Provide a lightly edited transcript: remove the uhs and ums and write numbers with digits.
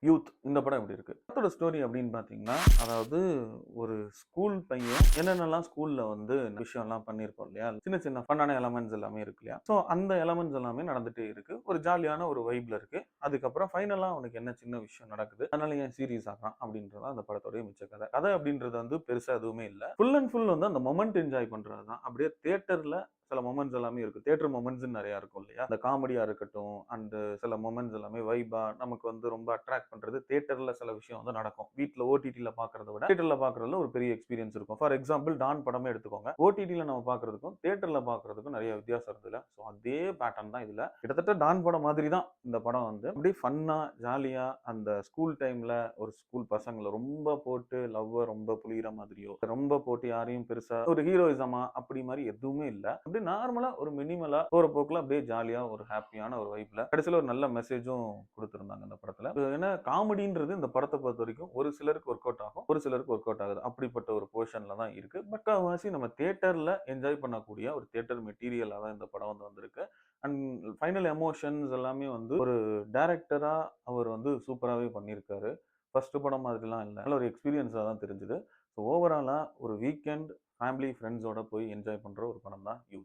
Youth இந்த படம் எப்படி இருக்கு? படத்தோட ஸ்டோரி அப்படின்னு பார்த்தீங்கன்னா, அதாவது ஒரு ஸ்கூல் பையன் என்னென்னலாம் ஸ்கூல்ல வந்து விஷயம்லாம் பண்ணியிருப்போம் இல்லையா? சின்ன சின்ன ஃபன்னான எலமெண்ட்ஸ் எல்லாமே இருக்கு இல்லையா? ஸோ அந்த எலமெண்ட்ஸ் எல்லாமே நடந்துட்டே இருக்கு. ஒரு ஜாலியான ஒரு வைப்ல இருக்கு. அதுக்கப்புறம் ஃபைனலா அவனுக்கு என்ன சின்ன விஷயம் நடக்குது? அதனால ஏன் சீரியஸ் ஆகுறான்? அப்படின்றது தான் அந்த படத்தோட மிச்ச கதை. கதை அப்படின்றது வந்து பெருசா எதுவுமே இல்ல. ஃபுல் அண்ட் ஃபுல் வந்து அந்த மொமெண்ட் என்ஜாய் பண்றது தான். அப்படியே தியேட்டர்ல சில மொமெண்ட்ஸ் எல்லாமே இருக்கு. தியேட்டர் மொமெண்ட்ஸ்ன்னு நெறைய இருக்கும் இல்லையா? அந்த காமெடியா இருக்கட்டும், அண்ட் சில மொமெண்ட்ஸ் எல்லாமே வைபா நமக்கு வந்து ரொம்ப அட்ராக்ட் பண்றது தியேட்டர்ல சில விஷயம் வந்து நடக்கும். வீட்ல ஓடிடில பார்க்கிறத விட தியேட்டர்ல பார்க்கிறதுல ஒரு பெரிய எக்ஸ்பீரியன்ஸ் இருக்கும். ஃபார் எக்ஸாம்பிள் டான் படமே எடுத்துக்கோங்க. ஓடிடில நம்ம பார்க்கிறதுக்கும், தியேட்டர்ல பார்க்கிறதுக்கும் நெறைய வித்தியாசம் இருக்குல்ல. ஸோ அதே பேட்டர்ன் தான் இதுல. கிட்டத்தட்ட டான் படம் மாதிரி தான் இந்த படம் வந்து. அப்படியே ஃபன்னா, ஜாலியா அந்த ஸ்கூல் டைம்ல ஒரு ஸ்கூல் பசங்கள ரொம்ப போட்டு லவ்வ ரொம்ப புளியிற மாதிரியோ, ரொம்ப போட்டு யாரையும் பெருசா ஒரு ஹீரோயிசமா அப்படி மாரி எதுவுமே இல்ல. அப்படியே நார்மலா ஒரு மினிமலா போற போக்குல அப்படியே ஜாலியா ஒரு ஹாப்பியான ஒரு வைப்ல கடைசியில ஒரு நல்ல மெசேஜும் குடுத்திருந்தாங்க அந்த படத்துல. ஏன்னா காமெடின்றது இந்த படத்த பொறுத்தவரைக்கும் ஒரு சிலருக்கு ஒர்க் அவுட் ஆகும். ஒரு சிலருக்கு ஒர்க் அவுட் ஆகாது. அப்படிப்பட்ட ஒரு போர்ஷன்ல தான் இருக்கு. முக்காவாசி நம்ம தியேட்டர்ல என்ஜாய் பண்ணக்கூடிய ஒரு தியேட்டர் மெட்டீரியலா தான் இந்த படம் வந்து வந்திருக்கு. அண்ட் ஃபைனல் எமோஷன்ஸ் எல்லாமே வந்து ஒரு டைரக்டரா அவர் வந்து சூப்பராவே பண்ணியிருக்காரு. ஃபர்ஸ்ட் படம் மாதிரிலாம் இல்ல. நல்ல ஒரு எக்ஸ்பீரியன்ஸா தான் தெரிஞ்சது. ஸோ ஓவராலா ஒரு வீக்கெண்ட் ஃபேமிலி, ஃபிரெண்ட்ஸோட போய் என்ஜாய் பண்ற ஒரு படம் தான் யூத்.